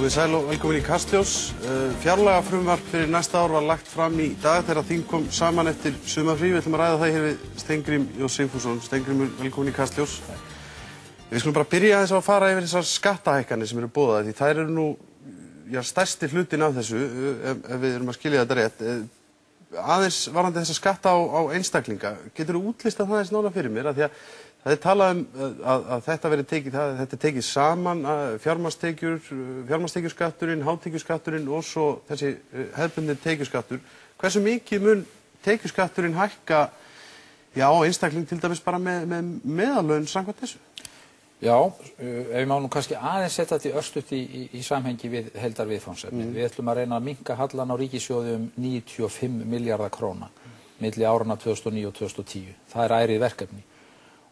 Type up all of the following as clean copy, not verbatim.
Komið sæl og velkomin í Kastljós. Fjárlagafrumvarp fyrir næsta ár var lagt fram í dag þegar þing kom saman eftir sumarfrí. Við ætlum að ræða það hér við Steingrím J. Sigfússon. Steingrímur, velkomin í Kastljós. Við skulum bara byrja aðeins á að fara yfir þessar skattahækkanir sem eru boðaðar, því þær eru nú stærsti hlutin af þessu, ef við erum að skilja þetta rétt. Aðeins varðandi þessa skatta á einstaklinga, getur þú útlistað það eins nánar fyrir mér? Því að það er talað að þetta er tekið saman, fjármagnstekjuskatturinn, hátekjuskatturinn og svo þessi hefðbundni tekjuskattur. Hversu mikið mun tekjuskatturinn hækka á einstakling til dæmis bara með meðallaun samkvæmt þessu? Já, ef ég má nú kannski aðeins setja þetta örstutt í samhengi við heildarviðfangsefni. Við ætlum að reyna að minnka hallann á ríkissjóði 95 milljarða króna milli áranna 2009 og 2010. Það er ærið verkefni.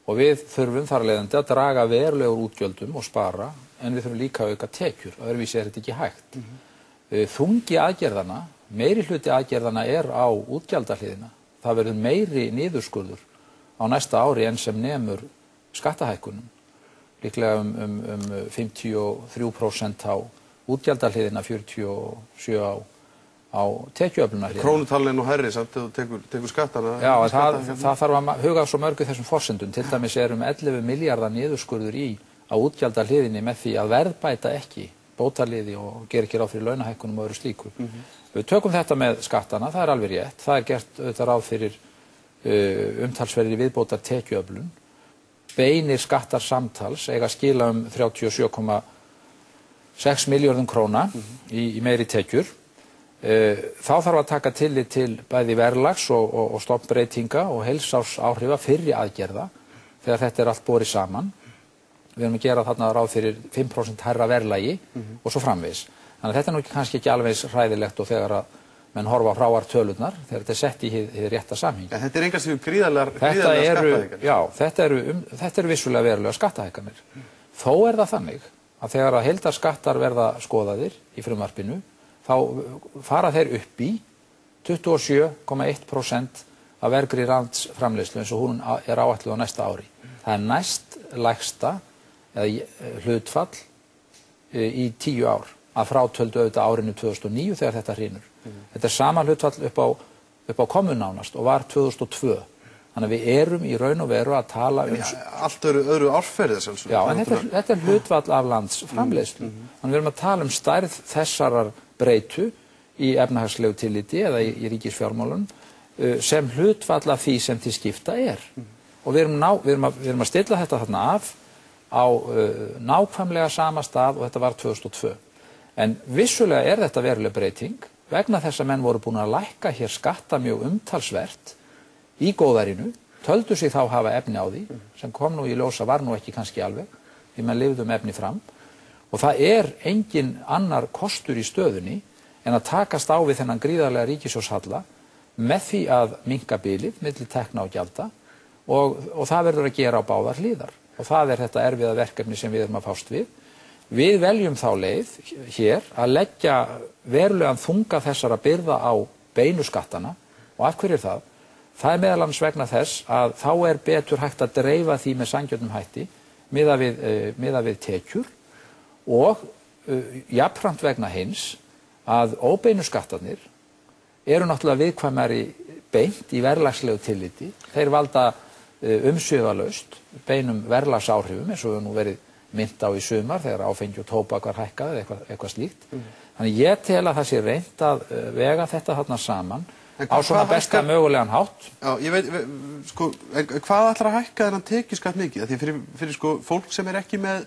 Og við þurfum þar af leiðandi að draga verulega úr útgjöldum og spara, en við þurfum líka að auka tekjur, öðruvísi er þetta ekki hægt. Þungi aðgerðana, meiri hluti aðgerðana er á útgjaldahliðina. Það verður meiri niðurskurður á næsta ári en sem nemur skattahækkunum. Líklega 53% á útgjaldahliðina, 47% á tekjuöflunarhliðina. Krónutalinn og hærri samt þegar þú tekur skattana? Já, það þarf að huga svo mörgu þessum forsendum. Til dæmis er 11 milljarða niðurskurður á útgjaldahliðinni með því að verðbæta ekki bótaliði og gera ekki ráð fyrir launahækkunum og öðru slíku. Við tökum þetta með skattana, það er alveg rétt. Það er gert auðvitað ráð fyrir umtalsverðri viðbótar tekjuöflun. Beinir skattar samtals eiga að skila 37,6 milljörðum króna í meiri tekjur. Þá þarf að taka tillit til bæði verðlags og stofnbreytinga og heilsársáhrifa fyrri aðgerða þegar þetta er allt borið saman. Við erum að gera þarna ráð fyrir 5% hærra verðlagi og svo framvegis. Þannig að þetta er nú kannski ekki alveg eins hræðilegt og þegar að menn horfa hráar tölurnar þegar þetta er sett í hið rétta samhengi. Ja, þetta er engan sem gríðarlegar skattahækkanir. Já, þetta eru vissulega verulega skattahækkanir. Þó er það þannig að þegar að heildarskattar verða skoðaðir í frumvarpinu, þá fara þeir upp í 27,1% af vergri landsframleiðslu eins og hún er áætluð á næsta ári. Það er næst lægsta hlutfall í 10 ár að frátöldu auðvitað árinu 2009 þegar þetta hrynur. Þetta er sama hlutfall upp á komu nánast og var 2002. Þannig að við erum í raun og veru að tala allt öðru árferði sjálfsög. Já, en þetta er hlutfall af landsframleiðslu. Þannig við erum að tala stærð þessarar breytu í efnahagslegu tilliti eða í ríkisfjármálum sem hlutfall af því sem til skipta er. Og við erum að stilla þetta þarna af á nákvæmlega sama stað og þetta var 2002. En vissulega er þetta veruleg breyting vegna þess að menn voru búin að lækka hér skatta mjög umtalsvert í góðærinu, töldu sig þá hafa efni á því, sem kom nú í ljósa var nú ekki kannski alveg, því menn lifðum efni fram. Og það er engin annar kostur í stöðunni en að takast á við þennan gríðarlega ríkissjóðshalla með því að minnka bilið milli tekna og gjalda og það verður að gera á báðar hliðar. Og það er þetta erfiða verkefni sem við erum að fást við. Við veljum þá leið hér að leggja verulegan þunga þessara byrða á beinu skattana. Og af hverju er það? Það er meðal annars vegna þess að þá er betur hægt að dreifa því með sanngjörnum hætti miðað við tekjur og jafnframt vegna hins að óbeinu skattarnir eru náttúrulega viðkvæmari beint í verðlagslegu tilliti. Þeir valda umsvifalaust beinum verðlagsáhrifum eins og við nú verið minnt á í sumar þegar áfengi og tóbak var hækkað eða eitthvað slíkt. Þannig ég tel að það sé reynt að vega þetta þarna saman á svona besta mögulegan hátt. Já, ég veit, sko, hvað ætlar að hækka þennan tekjuskatt mikið? Því fyrir sko, fólk sem er ekki með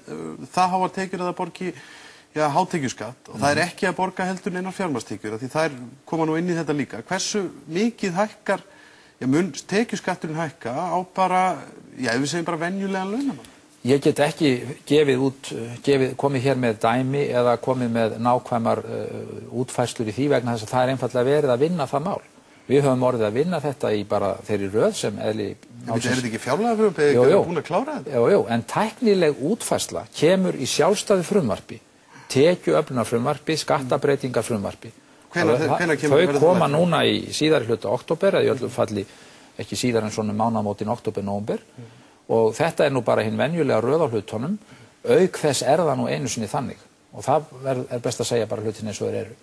það háar tekjur að það borgi hátekjuskatt og það er ekki að borga heldur neinar fjármagnstekjur, því þær koma nú inn í þetta líka. Hversu mikið hækkar, mun tekjuskatturinn hækka á bara, ef við segjum bara venjulegan launamann? Ég get ekki komið hér með dæmi eða komið með nákvæmar útfærslur í því vegna þess að það er einfaldlega verið að vinna það mál. Við höfum orðið að vinna þetta í bara þeirri röð sem eðli málsins. Er þetta ekki fjárlagafrumvarp eða ekki búin að klára þetta? Jú, en tæknileg útfærsla kemur í sjálfstæðu frumvarpi, tekjuöflunarfrumvarpi, skattabreitingarfrumvarpi. Þau koma núna í síðari hluta október, eða í öllum falli ekki síðar en svona mánaðamótin október-nóvember. Og þetta er nú bara hinn venjulega röð á hlutunum, auk þess er það nú einu sinni þannig. og það best að segja bara hlutin eins og þeir eru,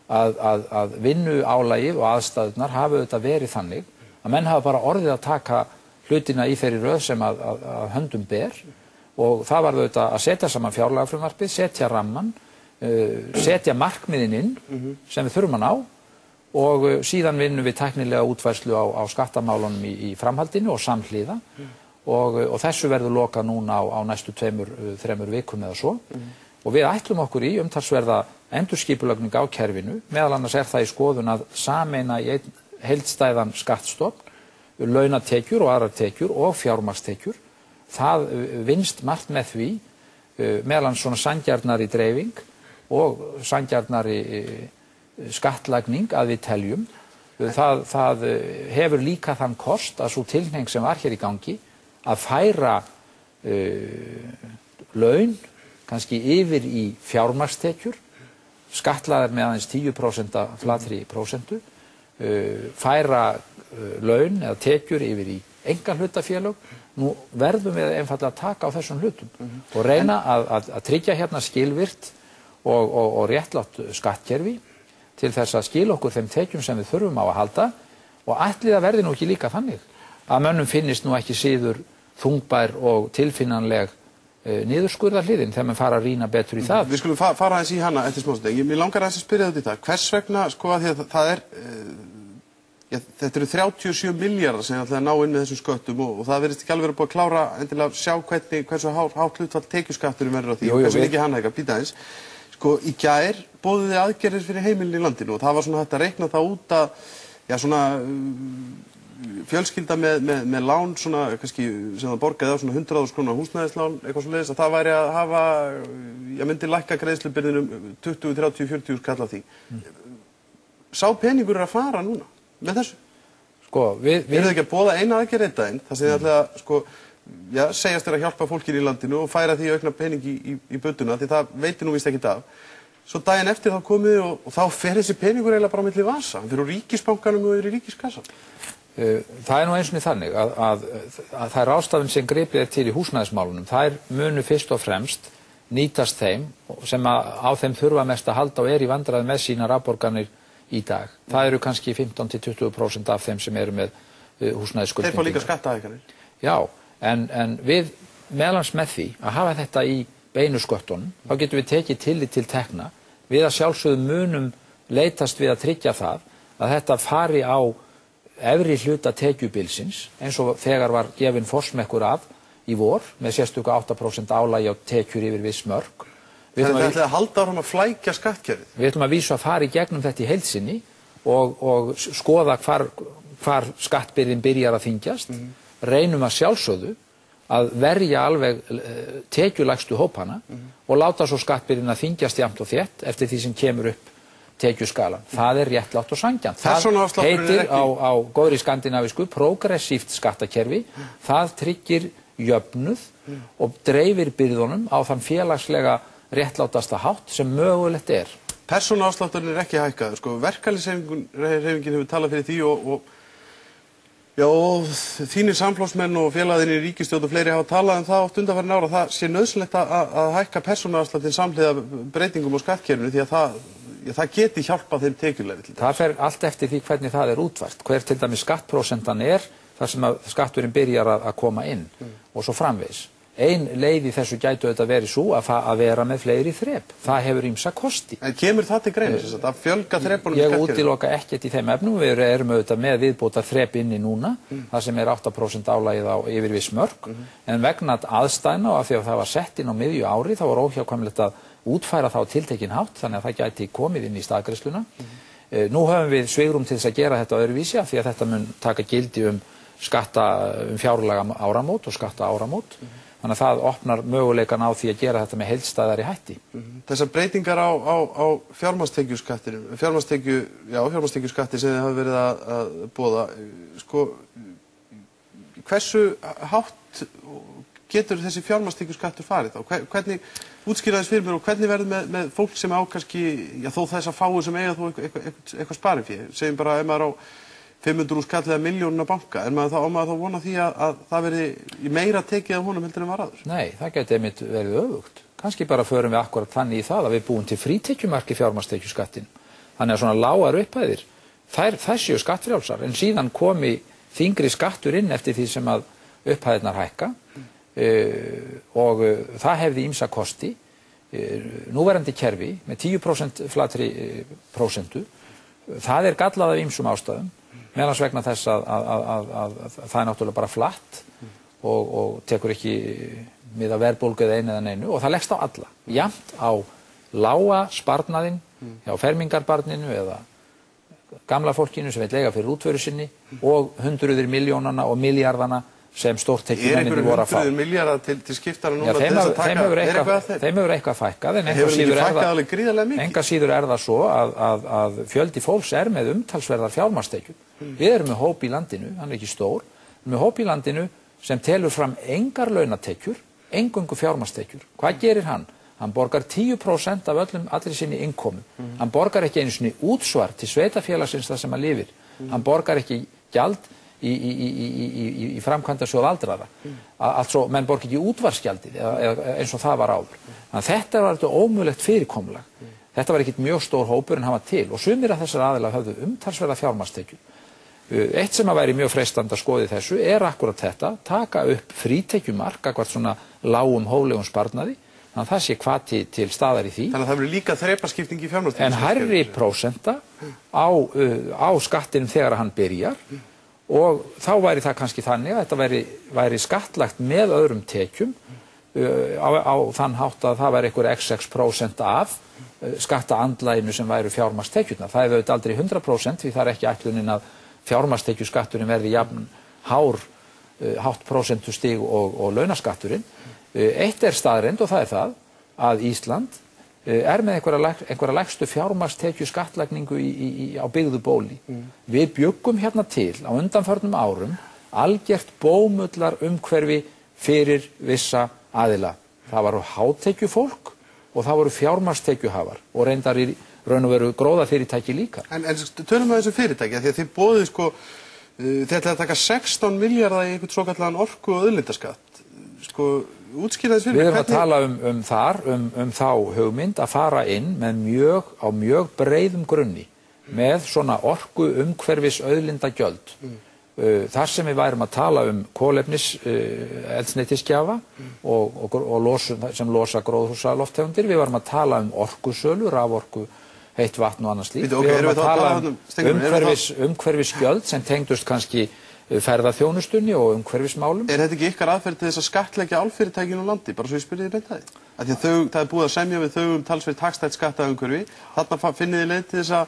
að vinnuálagið og aðstæðurnar hafa auðvitað verið þannig að menn hafa bara orðið að taka hlutina í þeirri röð sem að höndum ber, og það var auðvitað að setja saman fjárlagafrumvarpið, setja ramman, setja markmiðin inn sem við þurfum að ná, og síðan vinnum við tæknilega útfærslu á skattamálunum í framhaldinu og samhliða, og þessu verður lokað núna á næstu 2-3 vikum eða svo, og við ætlum okkur í umtalsverða endurskipulagning á kerfinu, meðal annars það í skoðun að sameina í einn heildstæðan skattstofn, launatekjur og aðrar tekjur og fjármagnstekjur. Það vinnst margt með því, meðal annars svona sanngjarnari dreifing og sanngjarnari skattlagning að við teljum. Það hefur líka þann kost að svo tilhneiging sem var hér í gangi að færa laun kannski yfir í fjármagnstekjur, skattlagðar með aðeins 10% flatri prósentu, færa laun eða tekjur yfir í einkahlutafélög. Nú verðum við einfaldlega að taka á þessum hlutum og reyna að tryggja hérna skilvirkt og réttlátt skattkerfi til þess að skila okkur þeim tekjum sem við þurfum á að halda, og ætli það verði nú ekki líka þannig að mönnum finnist nú ekki síður þungbær og tilfinnanleg niðurskurðarhliðin þegar mann fara að rýna betur í það. Við skulum fara aðeins í hana eftir smástund. Mér langar aðeins að spyrja þetta í dag. Hvers vegna, sko, að því að það þetta eru 37 milljarðar sem ætlaði að ná inn með þessum sköttum, og það verðist ekki alveg verið búið að klára endilega að sjá hversu hátt hlutfall tekjuskatturinn verður á því og hversu mikið hann hækkar. Bíddu aðeins. Sko, í gær boðuðu þið aðgerðir fyrir heimilin í landinu, og það var svona hægt að reikna það út að, já, svona fjölskylda með lán svona kannski sem það borgaði á svona 100.000 króna húsnæðislán, eitthvað svoleiðis, að það væri að hafa, myndi lækka greiðslubyrðin 20, 30, 40 skall af því. Sá peningur að fara núna með þessu? Sko, við þið ekki að boða eina aðgerð einn daginn, það sem ætla að, sko, já, segjast þér að hjálpa fólkinu í landinu og færa því aukna pening í budduna, því það veitir nú víst ekkert af. Svo daginn eftir þá komið og þá fer þessi peningur eiginlega bara á milli vasa, hann fer úr ríkisbankanum og yfir í ríkiskassan. Það nú eins og þannig að það ráðstafinn sem gripið til í húsnæðismálunum, þær munu fyrst og fremst nýtast þeim sem á þeim þurfa mest að halda og í vandræði með sínar afborganir í dag. Það eru kannski 15-20% af þeim sem eru með húsnæðisskuldbindingar. Þeir fá líka skattahækkanir. Já, en við meðlans með því að hafa þetta í beinu sköttunum, þá getum við tekið tillit til tekna, við að sjálfsögðu munum leitast við að tryggja það að þetta fari á efri hluta tekjubilsins, eins og þegar var gefin forsmekkur af í vor með sérstöku 8% álagi á tekjur yfir viss mörk. Þetta ætlaði að halda áfram að flækja skattkerfið. Við ætlum að vísu að fara í gegnum þetta í heild sinni og skoða hvar skattbyrðin byrjar að þyngjast, reynum að sjálfsögðu að verja alveg tekjulægstu hópana og láta svo skattbyrðin að þyngjast jafnt og þétt eftir því sem kemur upp tekjuskalan. Það er réttlátt og sanngjarnt. Það heitir á góðri skandinavísku progressíft skattakerfi. Það tryggir jöfnuð og dreifir byrðunum á þann félagslega réttlátasta hátt sem mögulegt er. Persónuafslátturinn er ekki hækkaður. Sko, verkalýðshreyfingin hefur talað fyrir því og þínir samflokksmenn og félagarnir í ríkisstjórn og fleiri hafa talað það oft undanfarin ára að það sé nauðsynlegt að hækka persónuafsláttinn samhliða breytingum á skattkerfinu, því að það geti hjálpað þeim tekjulegri. Það fer allt eftir því hvernig það er útfært, hver til dæmis skattprósentan er þar sem að skatturinn byrjar að koma inn og svo framvegis. Ein leið í þessu gætu auðvitað verið svo að vera með fleiri þrep. Það hefur ýmsa kosti. En kemur það til greina, að fjölga þrepunum í skattkerfinu? Ég útiloka ekkert í þeim efnum. Við erum auðvitað með viðbótar þrep inni núna, það sem er 8% álagið á yfir viss mörk. En vegna aðstæðna og af því að það var sett inn á miðju ári, þá var óhjákvæmilegt að útfæra þá tiltekinn hátt, þannig að það gæti komið inn í staðgreiðsluna. Nú höfum við svigrúm til þess að gera þetta öðruvísi, af því að þetta mun taka gildi fjárlaga áramót og skatta áramót. Þannig að það opnar möguleikan á því að gera þetta með heildstæðari hætti. Þessar breytingar á fjármagnstekjuskatti sem þið hafa verið að boða, sko, hversu hátt getur þessi fjármagnstekjuskattur farið þá? Hvernig útskýraðis fyrir mér og hvernig verður með fólk sem á kannski, já, þó þess að fáu sem eiga þó eitthvað sparifé, segjum bara ef maður á 500 skall eða miljónina banka, á maður þá vona því að það verði meira tekið af honum heldur en var aður? Nei, það geti einmitt verið öfugt. kannski bara förum við akkurat þannig í það að við búum til frítekjumark í fjármagnstekjuskattin. Þannig að svona lágar upphæðir, þær séu skattfrjálsar, en síðan komi þyngri skattur inn eftir því sem að upphæðirnar hækka og það hefði ýmsa kosti. Núverandi kerfi með 10% flatri prósentu, það gallað af ýmsum ástæðum, meðal vegna þess að það náttúrulega bara flatt og tekur ekki mið af verðbólgu eða einu eða neinu og það leggst á alla, jafnt á lága sparnaðinn hjá fermingarbarninu eða gamla fólkinu sem vil lega fyrir útvöru sinni og hundruðir milljónana og milljarðana sem stórtekjumennirnir voru að fá. Einhverjum milljarðar til skiptara núna til þess að taka, þeim hefur eitthvað fækkað, en enga síður það svo að fjöldi fólks með umtalsverðar fjármagnstekjur. Við erum með hóp í landinu, hann ekki stór, með hóp í landinu sem telur fram engar launatekjur, eingöngu fjármagnstekjur. Hvað gerir hann? Hann borgar 10% af allri sinni innkomu. Hann borgar ekki einu sinni útsvar til sveitafélagsins þar sem hann lifir. Hann borgar ekki gjald í framkvæmdasjóð aldraðra. Altså, menn borgar ekki útvarpsgjaldið eins og það var áður. Þannig að þetta var þetta ómögulegt fyrirkomulag. Þetta var ekkert mjög stór hópur en hann var til og sumir af þessar aðilar höfðu umtalsverða fjármagnstekjur. Eitt sem að væri mjög freistandi að skoða í þessu akkurat þetta, taka upp frítekjumark gagnvart svona lágum hóflegum sparnaði, þannig að það sé hvati til staðar í því. Þannig að það verður líka þrepaskipting í fjármagnstekjum. En hærri prósenta á skattinum þegar hann byrjar og þá væri það kannski þannig að þetta væri skattlagt með öðrum tekjum á þann hátt að það væri einhver x6% af skattaandlæginu sem væru fjármagnstekjurnar. Það auðvitað aldrei 100% því það ekki ætlunin að fjármagnstekjuskatturinn verði jafn hátt prósentustig og launaskatturinn. Eitt staðreynd og það það að Ísland með einhverja lægstu fjármagnstekju skattlagningu á byggðu bóli. Við bjuggum hérna til á undanförnum árum algjört bómullar umhverfi fyrir vissa aðila. Það voru hátekjufólk og það voru fjármagnstekjuhafar og reyndar í raun og veru gróðafyrirtæki líka. En tölum við þessu fyrirtæki, því að þið boðið þið ætlaði að taka 16 milljarða í einhvern svokallaðan orku- og auðlindaskatt. Útskýra þess fyrir. Við erum að tala um þá hugmynd að fara inn með á mjög breiðum grunni með svona orku umhverfis auðlindagjöld. Þar sem við værum að tala kolefnis eldsneytisgjafa og sem losa gróðurhúsalofttegundir. Við varum að tala orkusölu, raforku, heitt vatn og annað slíkt. Við varum að tala umhverfisgjöld sem tengdust kannski ferðaþjónustunni og umhverfismálum. Þetta ekki ykkar aðferð til þess að skattleggja álfyrirtækin á landi, bara svo ég spurði þið beint að því? Af því að það búið að semja við þau talsvert hagstætt skattaumhverfi, þarna finnið þið leið til þess að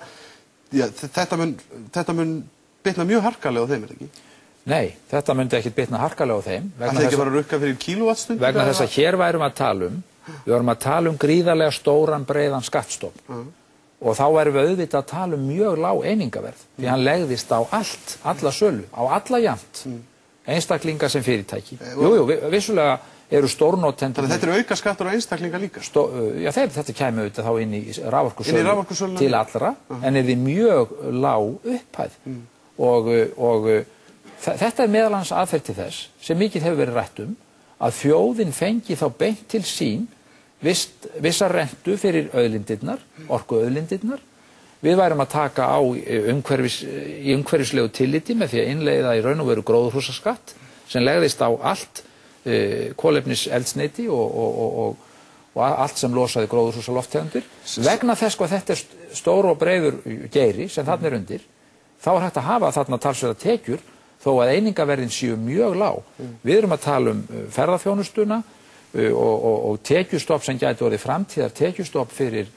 þetta mun bitna mjög harkalega á þeim, ekki? Nei, þetta myndi ekkert bitna harkalega á þeim. Það ekki bara rukka fyrir kílóvattstund? Vegna þess að hér værum að tala gríðarlega stóran breiðan skattstofn. Og þá værum við auðvitað að tala mjög lág einingaverð, því hann legðist á alla sölu, á alla jafnt, einstaklinga sem fyrirtæki. Vissulega eru stórnotendur. Þannig að þetta auka skattur á einstaklinga líka? Já, þetta kæmi auðvitað þá inn í raforkusölu til allra, en því mjög lág upphæð. Og þetta meðal annars aðferð til þess, sem mikið hefur verið rætt að þjóðin fengi þá beint til sín vissa rentu fyrir auðlindirnar, orkuauðlindirnar. Við værum að taka á í umhverfislegu tilliti með því að innleiða í raun og veru gróðurhúsaskatt sem legðist á allt kolefniseldsneyti og allt sem losaði gróðurhúsalofttegundir. Vegna þess að þetta stór og breiður geiri sem þarna undir, þá hægt að hafa þarna talsverðar tekjur þó að einingaverðin séu mjög lág. Við erum að tala ferðaþjónustuna og tekjustopp sem gæti orðið framtíðar tekjustopp fyrir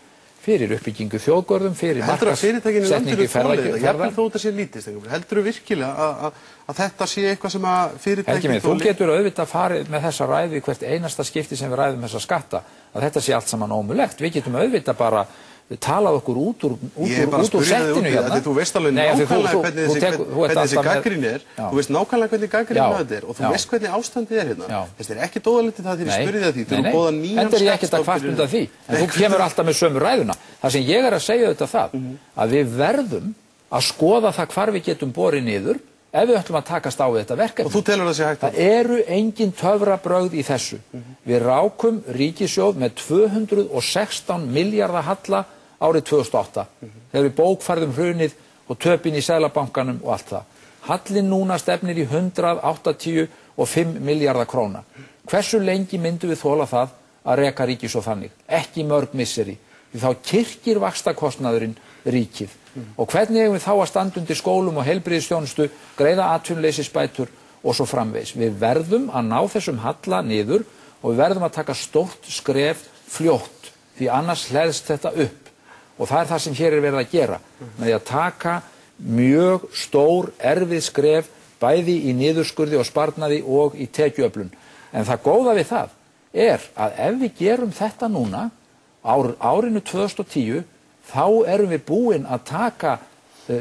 uppbyggingu þjóðgörðum, fyrir markaðssetningu ferðaþjónustu. Jafnvel þó þetta sé lítið, heldurðu virkilega að þetta sé eitthvað sem að fyrirtæki þú getur auðvitað farið með þessa ræðu í hvert einasta skipti sem við ræðum þessa skatta, að þetta sé allt saman ómulegt. Við getum auðvitað bara talað okkur út úr settinu hérna. Þú veist alveg nákvæmlega hvernig þessi gagnrýni þú veist nákvæmlega hvernig gagnrýni þetta og þú veist hvernig ástandið hérna. Þetta ekki dóðalítið það þegar ég spurði það því. Þetta ég ekkert að kvart undan því. En þú kemur alltaf með sömu ræðuna. Það sem ég að segja þetta að við verðum að skoða það hvar við getum borið niður ef við ætlum að takast á við þetta verkefni. Og þú telur það sé hægt það eru engin töfrabrögð í þessu. Við rákum ríkissjóð með 216 milljarða halla árið 2008 þegar við bókfærðum hrunið og töpin í Seðlabankanum og allt það. Hallin núna stefnir í 185 milljarða króna. Hversu lengi myndum við þola það að reka ríkissjóð þannig? Ekki mörg misseri. Því þá kyrkir vaxtakostnaðurinn ríkið. Og hvernig eigum við þá að standa undir skólum og heilbrigðisþjónustu, greiða atvinnuleysisbætur og svo framvegis. Við verðum að ná þessum halla niður og við verðum að taka stórt skref fljótt, því annars hleðst þetta upp. Og það er það sem hér er verið að gera, með því að taka mjög stór, erfið skref, bæði í niðurskurði og sparnaði og í tekjuöflun. En það góða við það er að ef við gerum þetta núna, árinu 2010, þá erum við búin að taka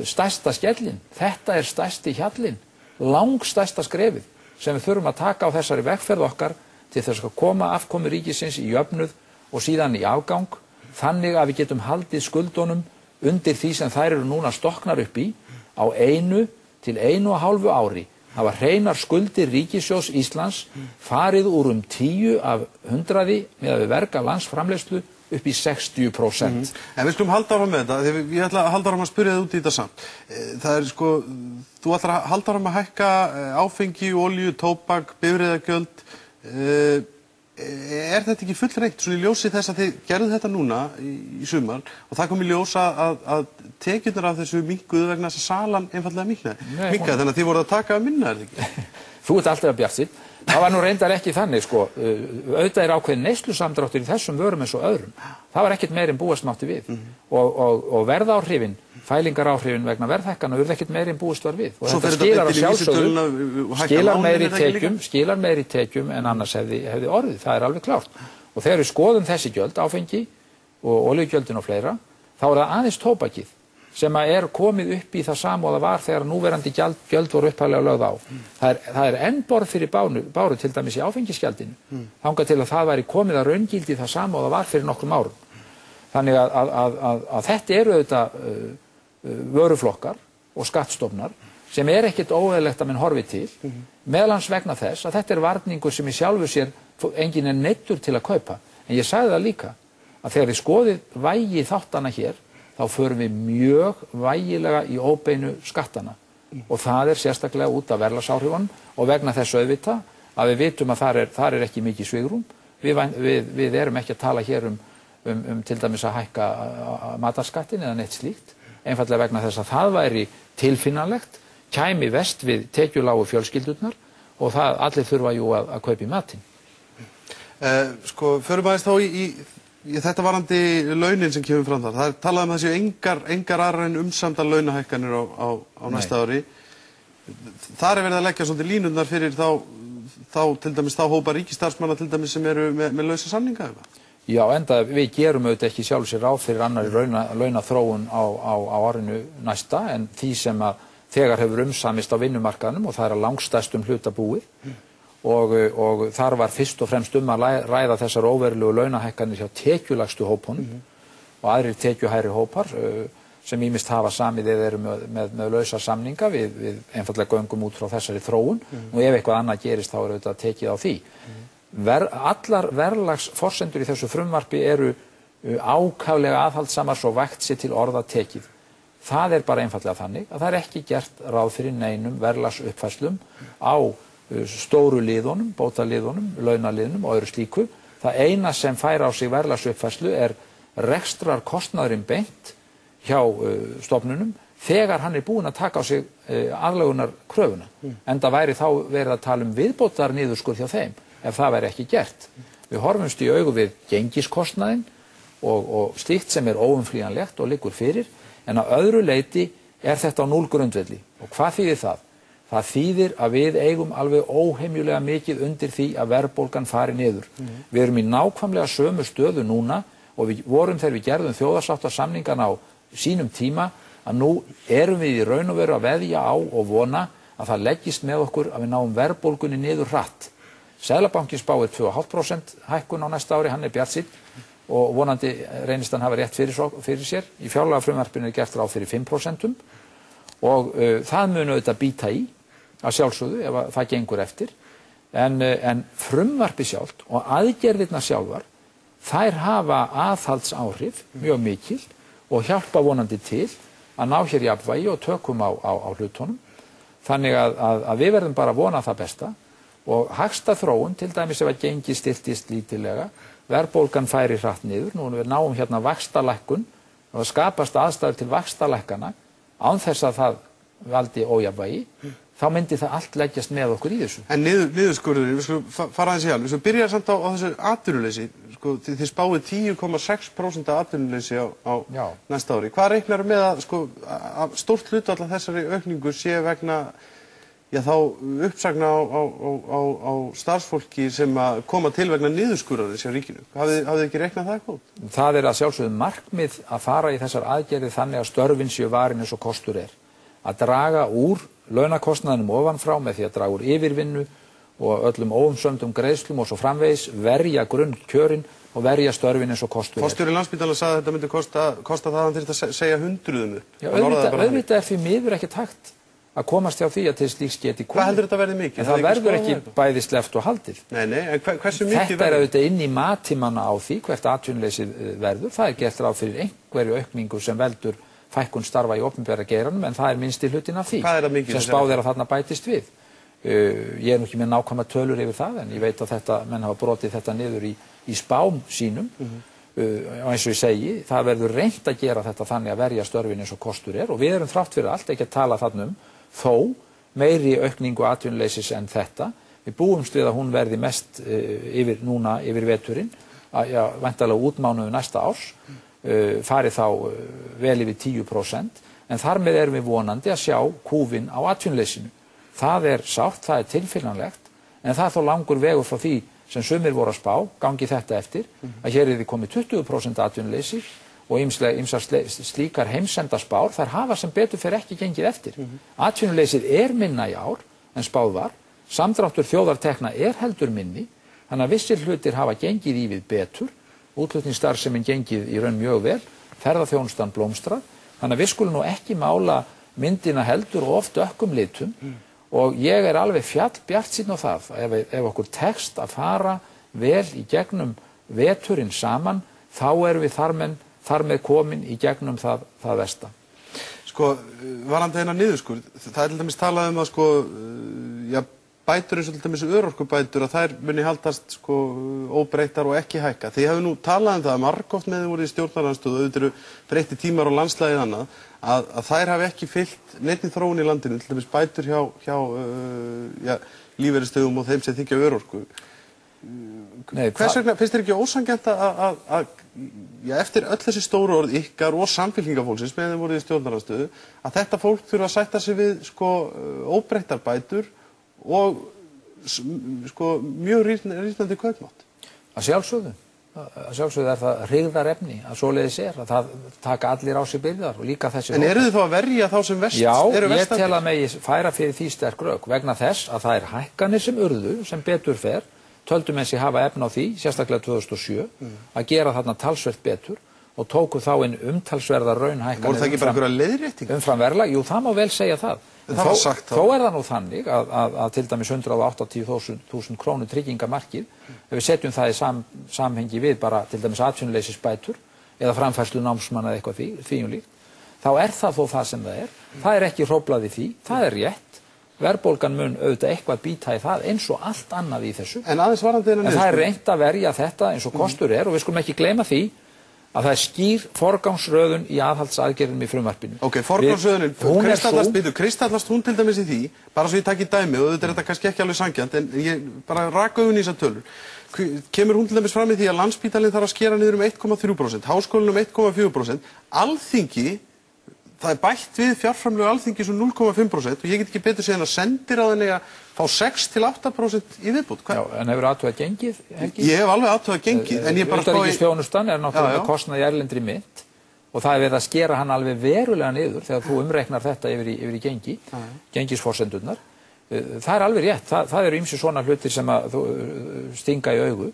stærsta skellin. Þetta er stærsti hjallinn, langstærsta skrefið sem við þurfum að taka á þessari vegferð okkar til þess að koma afkomu ríkisins í jöfnuð og síðan í afgang, þannig að við getum haldið skuldunum undir því sem þær eru núna stokknar upp í á 1 til 1,5 ári. Það var hreinar skuldir ríkissjóðs Íslands farið úr 10 af 100 með að við verga landsframleiðslu upp í 60%. En við skulum halda áfram með þetta, því ég ætla að halda áfram að spyrja þið út í þetta samt. Það er sko, þú ætlar að halda áfram að hækka áfengi, olíu, tóbak, bifreiðagjöld. Er þetta ekki fullreynt svona í ljósi þess að þið gerðu þetta núna í sumar og það kom í ljós að tekjurnar af þessu minnkuðu vegna þess að salan einfaldlega minnkaði, þannig að þið voruð að taka að minna, er þetta ekki? Þú ert alltaf bjartsýnn. Það var nú reyndar ekki þannig, sko. Auðvitað er ákveðin neyslusamdráttur í þessum vörum eins og öðrum. Það var ekkert meir en búast mátti við. Og verðáhrifin, fælingaráhrifin vegna verðhækkana urðu ekkert meir en búist var við. Og þetta skilar að sjálfsögðu, skilar meiri tekjum en annars hefði orðið. Það er alveg klárt. Og þegar við skoðum þessi gjöld, áfengi og olíugjöldin og fleira, þá er það aðeins tóbakið sem er komið upp í það sama og það var þegar núverandi gjöld voru upphaflega lögð á. Það er enn borð fyrir báru til dæmis í áfengisgjaldinu. Þangað til að það væri komið að raungildi það sama og það var fyrir nokkrum árum. Þannig að þetta eru auðvitað vöruflokkar og skattstofnar sem er ekkert óeðlilegt að menn horfi til, meðlans vegna þess að þetta er varningur sem í sjálfu sér enginn er neyddur til að kaupa. En ég sagði það líka að þegar við skoðið vægi þáttana hér, þá förum við mjög vægilega í óbeinu skattana og það er sérstaklega út af verðlagsáhrifunum og vegna þess auðvitað að við vitum að þar er ekki mikið svigrúm. Við erum ekki að tala hér til dæmis að hækka matarskattin eða neitt slíkt, einfallega vegna þess að það væri tilfinnanlegt, kæmi verst við tekjulágu fjölskyldurnar og það allir þurfa jú að kaupa í matinn. Sko, förum aðeins þá í þetta varandi launin sem kemur fram þar. Það er talað um að það séu engar aðrar en umsamdar launahækkanir á næsta ári. Þar er verið að leggja svolítið línurnar fyrir þá til dæmis þá hópa ríkisstarfsmanna til dæmis sem eru með lausa samninga. Já, enda við gerum auðvitað ekki sjálf sér ráð fyrir annarri launaþróun á árinu næsta en því sem að þegar hefur umsamist á vinnumarkaðnum og það er að langstærstum hluta búið. Og þar var fyrst og fremst að ræða þessar óverulegu launahækkanir hjá tekjulægstu hópunum og aðrir tekjuhæri hópar sem ýmist hafa samið eða eru með lausa samninga við einfaldlega göngum út frá þessari þróun og ef eitthvað annað gerist þá er auðvitað tekið á því. Allar verðlagsforsendur í þessu frumvarpi eru ákaflega aðhaldsamar svo vægt sér til orða tekið. Það er bara einfaldlega þannig að það er ekki gert ráð fyrir neinum verðlagsuppfærslum á stóru liðunum, bótaliðunum, launaliðunum og öðru slíku. Það eina sem fær á sig verðlagsuppfærslu er rekstrarkostnaðurinn beint hjá stofnunum þegar hann er búinn að taka á sig aðlögunar kröfuna. Enda væri þá verið að tala um viðbótar niðurskurð hjá þeim ef það væri ekki gert. Við horfumst í augu við gengiskostnaðinn og slíkt sem er óumflýjanlegt og liggur fyrir en að öðru leyti er þetta á núllgrundvelli. Og hvað þýðir það? Það þýðir að við eigum alveg óhemjulega mikið undir því að verðbólgan fari niður. Við erum í nákvæmlega sömu stöðu núna og við vorum þegar við gerðum þjóðarsáttarsamningana á sínum tíma að nú erum við í raun og veru að veðja á og vona að það leggist með okkur að við náum verðbólgunni niður hratt. Seðlabankinn spáir 2,5% hækkun á næsta ári, hann er bjartsýnn og vonandi reynist hann hafa rétt fyrir sér. Í fjárlagafrumvarpinu er gert ráð fyrir 5% og það mun auðvitað bíta í. að sjálfsögðu ef það gengur eftir, en frumvarpi sjálft og aðgerðirnar sjálfar, þær hafa aðhaldsáhrif mjög mikil og hjálpa vonandi til að ná hér jafnvægi og tökum á hlutunum. Þannig að við verðum bara að vona það besta og hagsta þróun, til dæmis ef að gengi styrktist lítillega, verðbólgan færi hratt niður, nú við náum hérna vaxtalækkun og það skapast aðstæður til vaxtalækkana án þess að það valdi ójafnvægi, þá myndi það allt leggjast með okkur í þessu. En niðurskurðurinn, við skulum fara aðeins í hann, við skulum byrja samt á þessu atvinnuleysi, sko, þið spáið 10,6% atvinnuleysi á næsta ári. Hvað reiknar með að stórt hlutfall af þessari aukningu sé vegna þá uppsagna á starfsfólki sem að koma til vegna niðurskurðarins hjá ríkinu? Hafið þið ekki reiknað það eitthvað? Það að sjálfsögðu markmið að fara í þessar aðgerðir þannig að störfin séu varin eins og kostur er. Að draga úr launakostnaðinum ofanfrá með því að draga úr yfirvinnu og öllum óumsömdum greiðslum og svo framvegis, verja grunnkjörin og verja störfin eins og kostur er. Forstjóri Landspítala sagði að þetta myndi kosta það að hann þyrfti að segja hundruðum upp. Já, auðvitað er því miður ekki takt að komast hjá því að til slíks geti komið. Hvað heldur þetta verði mikið? En það verður ekki bæði sleppt og haldið. Nei, en hversu mikið verður? Þetta er auðvitað inn í matimanna á því hvert atvinnuleysið verður. Það er gert ráð fyrir einhverju aukningu sem veldur fækkun starfa í opinbera geiranum, en það er minnsti hlutin af því sem spáð er að þarna bætist við. Ég er nú ekki með nákvæmar tölur yfir það, en ég veit að menn hafa brotið þetta niður í spám sínum. Og eins og ég segi, það verður reynt að gera þetta þannig að verja störfin eins og kostur er, og við erum þrátt fyrir allt ekki að tala þarna þó meiri aukningu atvinnuleysis en þetta. Við búumst við að hún verði mest yfir veturinn, væntanlega útmánuðu næsta árs, farið þá vel yfir 10%, en þar með erum við vonandi að sjá kúfinn á atvinnuleysinu. Það er sárt, það er tilfinnanlegt, en það er þó langur vegur frá því sem sumir voru að spá, gangi þetta eftir, að hér er þið komið 20% atvinnuleysi og ýmsar slíkar heimsenda spár, þær hafa sem betur fyrir ekki gengið eftir. Atvinnuleysið er minna í ár en spáð var, samdráttur þjóðartekna er heldur minni, þannig að vissir hlutir hafa gengið í við betur, útflutningsstarfsemin gengið í raun mjög vel, ferðaþjónustan blómstrað, þannig að við skulum nú ekki mála myndina heldur og oft dökkum litum, og ég er alveg bjartsýnn á það, ef okkur tekst að fara vel í gegnum veturinn saman, þá erum við þar með komin í gegnum það versta. Sko, varandi þennan niðurskurð, það er til dæmis talað að bætur eins og til dæmis örorkubætur, að þær muni haldast óbreyttar og ekki hækka. Þið hefur nú talað það margoft með þið voru í stjórnarandstöðu, auðvitað eru breytti tímar og landslagið annað, að þær hafi ekki fylgt neinni þróun í landinu, til dæmis bætur hjá lífeyrisþegum og þeim sem þiggja örorku. Hvers vegna finnst þér ekki ósanngjarnt að eftir öll þessi stóru orð ykkar og samfylkingafólksins með þeim voru í stjórnarandstöðu, að þetta fólk þurfa að sætta sig við óbreyttar bætur og mjög rýrnandi kaupmátt? Að sjálfsögðu er það hryggðarefni að svoleiðis er, að það taka allir á sig byrðar og líka þessi. En eru þið þá að verja þá sem verst eru verstandi? Já, ég tel að megi færa fyrir því sterk rök vegna þess að það er hækkanir sem urðu sem betur fer, töldum enn sig hafa efni á því, sérstaklega 2007, að gera þarna talsvert betur og tóku þá inn umtalsverðar raunhækkanir. Voru það ekki bara einhverja leiðréttingar? Umfram verðlag, jú, það má vel segja það. En það var sagt þá. Þó er það nú þannig að til dæmis 180.000 krónu tryggingamarkið, ef við setjum það í samhengi við bara til dæmis atvinnuleysisbætur eða framfærslu námsmanna eða eitthvað því líkt, þá er það þó það sem það er. Það er ekki hróflað í því, það er rétt. Verðbólgan mun auðvitað eitthvað bíta í það eins og allt annað í þessu. En aðeins varðandi þennan það er reynt að verja þetta eins og kostur er og við skulum ekki gleyma því að það er skýr forgangsröðun í aðhaldsaðgerðum í frumvarpinu. Ok, forgangsröðunin, kristallast hún til dæmis í því, bara svo ég taki dæmi og þetta er kannski ekki alveg sanngjarnt, en ég bara raka augun í þessar tölur. Kemur hún til dæmis fram í því að Landspítalinn þarf að skera niður 1,3%, Háskólinn 1,4%, Alþingi, það er bætt við fjárframlög Alþingis 0,5% og ég get ekki betur segja en að sendiráðin eiga fá 6-8% í viðbót. Já, en hefur athugað gengið, Helgi? Ég hef alveg athugað gengið, en ég bara Utanríkisþjónustan er náttúrulega kostnað í erlendri mynt og það er verið að skera hann alveg verulega niður þegar þú umreiknar þetta yfir í gengi, gengisforsendurnar. Það er alveg rétt, það eru ýmsir svona hlutir sem að stinga í augu.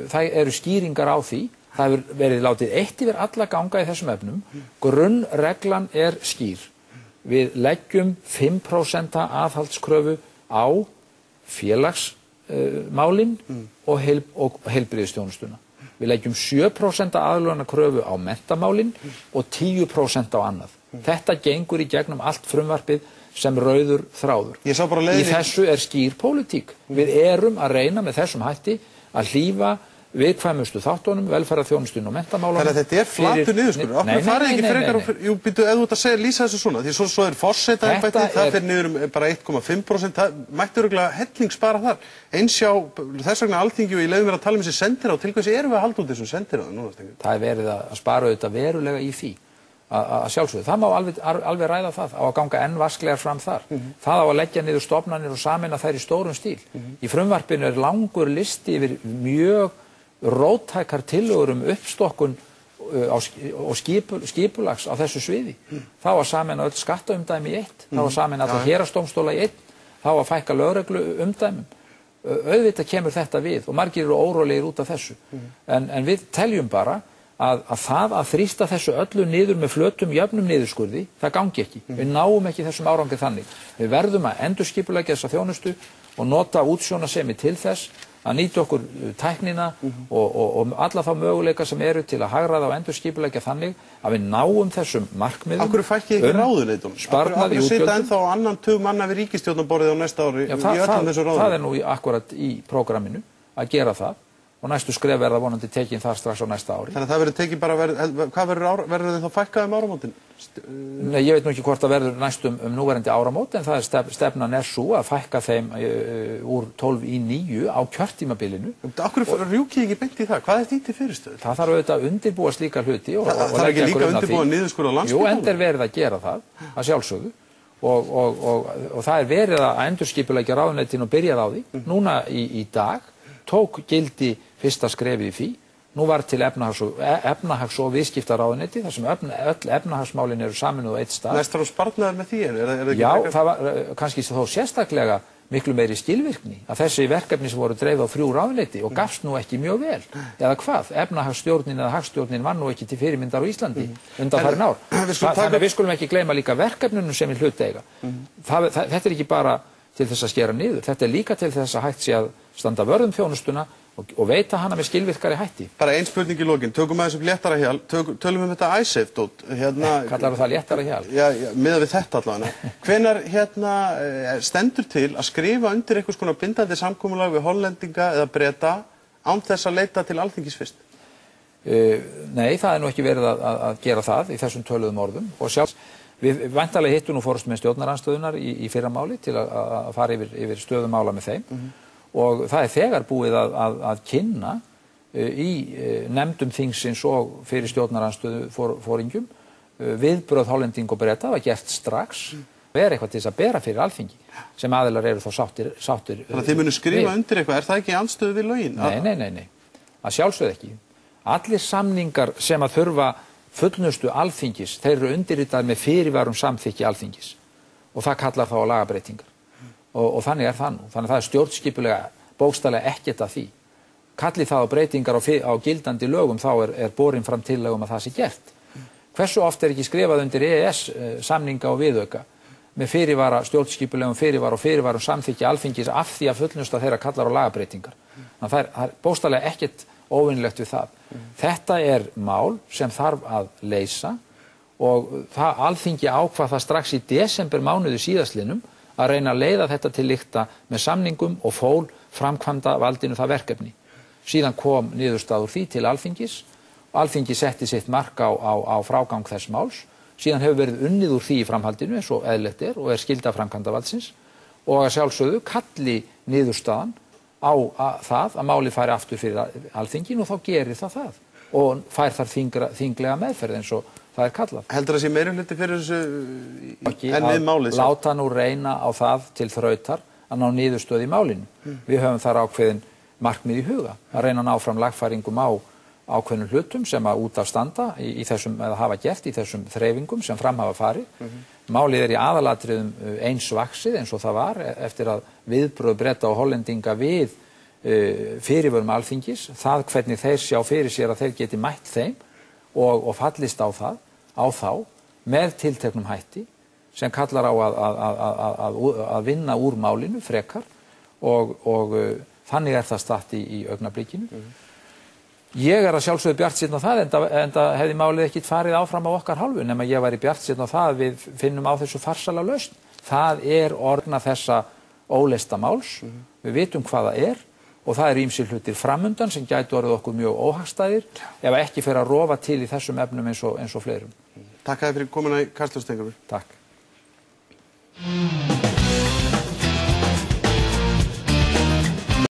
Það eru skýringar á því. Það hefur verið látið eitt yfir alla ganga í þessum efnum. Grunnreglan er skýr. við leggjum 5% aðhaldskröfu á félagsmálin og heilbrigðisþjónustuna. Við leggjum 7% aðlögunarkröfu á menntamálin og 10% á annað. Þetta gengur í gegnum allt frumvarpið sem rauður þráður. Í þessu skýr pólitík. Við erum að reyna með þessum hætti að hlífa viðkvæmustu þáttunum, velferðarþjónustunum og menntamálunum. Þannig að þetta flatur niðurskurður. Okkur farið ekki frekar og býtu, ef þú ert að lýsa þessu svona, því svo forsetaembættið, það fer niður bara 1,5%, það mætti örugglega hellingsspara þar. Eins hjá þess vegna Alþingi og ég leyfi mér að tala um þessi sendiráð, til hvers erum við að halda út þessum sendiráðum núna? Það verið að spara auðvitað verulega í því að sjálfsögðu. Það má alveg ræða það, á að ganga enn vasklegar fram þar. Það á að leggja niður stofnanir og sameina þær í stórum stíl. Í frumvarpinu langur listi yfir mjög róttækar tillögur uppstokkun og skipulags á þessu sviði. Þá að sameina öll skattaumdæmi í eitt, þá að sameina alla héraðsdómstóla í einn, þá að fækka lögregluumdæmum. Auðvitað kemur þetta við og margir eru órólegir út af þessu. En við teljum bara að það að þrýsta þessu öllu niður með flötum jöfnum niðurskurði, það gangi ekki. Við náum ekki þessum árangri þannig. Við verðum að endurskipuleggja þessa þjónustu og nota útsjónarsemi til þess að nýta okkur tæknina og alla þá möguleika sem eru til að hagræða og endurskipuleggja þannig að við náum þessum markmiðum. Af hverju fækkið ekki ráðuneytum? Sparnað í útgjöldum. Af hverju sitja ennþá annan tug manna við ríkisstjórnarborðið á næsta ári í öllum þessu ráðuneytum? Það nú akkurat í prógramminu að gera það og næstu skref verða vonandi tekin þar strax á næsta ári. Þannig að það verður tekið bara, hvað verður þið þá fækkað áramótin? Nei, ég veit nú ekki hvort það verður næstum núverandi áramót, en það stefnan sú að fækka þeim úr 12 í 9 á kjörtímabilinu. Af hverju rjúkið ekki beint í það? Hvað því til fyrirstöðu? Það þarf auðvitað að undirbúa slíka hluti og það ekki líka að undirbúa niðurskurð á Landspítalanum? Jú, enda verið að gera það, að sjálfsögðu. Og það verið að endurskipuleggja ráðuneytin og byrjað á því. Núna í dag tók gildi fyrsta skrefið í því. Nú var til efnahags- og viðskiptaráðuneyti þar sem öll efnahagsmálin eru saminuð á eitt stað. Næst þarf sparnaður með því? Já, það var kannski þó sérstaklega miklu meiri skilvirkni að þessi verkefni sem voru dreifð á 3 ráðuneyti og gafst nú ekki mjög vel. Eða hvað? Efnahagsstjórnin eða hagstjórnin var nú ekki til fyrirmyndar á Íslandi undanfarin ár. Þannig að við skulum ekki gleyma líka verkefnunum sem við hlut eiga. Þetta ekki bara til þess að skera niður. Þetta líka til þess að hægt sé að standa vörð þjónustuna og veita hana með skilvirkari hætti. Bara ein spurning í lokin, tökum aðeins upp léttara hjal, tölum þetta Icesave-dót. Kallar það léttara hjal? Já, miðað við þetta allavega. Hvenær stendur til að skrifa undir einhvers konar bindandi samkomulag við Hollendinga eða Breta án þess að leita til Alþingis fyrst? Nei, það nú ekki verið að gera það í þessum töluðum orðum og sjálfs. Við væntanlega hittum nú forystumenn stjórnarandstöðunar í fyrramáli til að fara yfir stöðumála með þeim. Og það þegar búið að kynna í nefndum þingsins og fyrir stjórnarandstöðu foringjum viðbrögð Hollendinga og Breta var gert strax. Það eitthvað til þess að bera fyrir Alþingi sem aðilar eru þá sáttir. Þannig að þið munu skrifa undir eitthvað, það ekki andstöðu við lögin? Nei. Að sjálfsögðu ekki. Allir samningar sem að þurfa fullnustu Alþingis, þeir eru undirritaðir með fyrirvarum samþykki Alþingis og það kallar þá á lagabreytingar. Og þannig það nú. Þannig það stjórnskipulega bókstaflega ekkert af því. Kalli það á breytingar á gildandi lögum þá borin fram tillögum að það sé gert. Hversu oft ekki skrifað undir EES-samninga og viðauka með fyrirvara, stjórnskipulegum fyrirvara og fyrirvarum samþykki Alþingis af því að fullnusta þeirra kallar á lagabreytingar. Þannig það bókstaflega ekkert óvinnilegt við það. Þetta mál sem þarf að leysa og Alþingi ákvað það strax í desember mánuði síðastliðnum að reyna að leiða þetta til lykta með samningum og fól framkvæmda valdinu það verkefni. Síðan kom niðurstaður því til Alþingis og Alþingi setti sitt mark á frágang þess máls. Síðan hefur verið unnið úr því í framhaldinu eins og eðlilegt og skylda framkvæmda valdsins og að sjálfsögðu kalli niðurstaðan á það að málið færi aftur fyrir Alþingin og þá gerir það og fær þar þinglega meðferð eins og það kallað. Heldur það sé meirihluti fyrir þessu en við málið? Láta nú reyna á það til þrautar að ná niðurstöðu í málinu. Við höfum þar ákveðin markmið í huga að reyna að ná fram lagfæringum á ákveðnum hlutum sem að út af standa í þessum, eða hafa gert í þessum þreifingum sem fram hafa farið. Málið í aðalatriðum eins vaxið eins og það var eftir að viðbrögð Breta og Hollendinga við fyrirvörum Alþingis, það hvernig þeir sjá fyrir sér að þeir geti mætt þeim og fallist á þá með tilteknum hætti sem kallar á að vinna úr málinu frekar og þannig það statt í augnablikinu. Ég að sjálfsögðu bjartsýnn á það, enda hefði málið ekkit farið áfram á okkar hálfu, nema ég væri bjartsýnn á það að við finnum á þessu farsæla lausn. Það orðna þessa óleysta máls, við vitum hvað það og það ýmsir hlutir framundan sem gætu orðið okkur mjög óhagstæðir ef ekki fer að rofa til í þessum efnum eins og fleirum. Takk fyrir komuna í Kastljós, Steingrímur. Takk.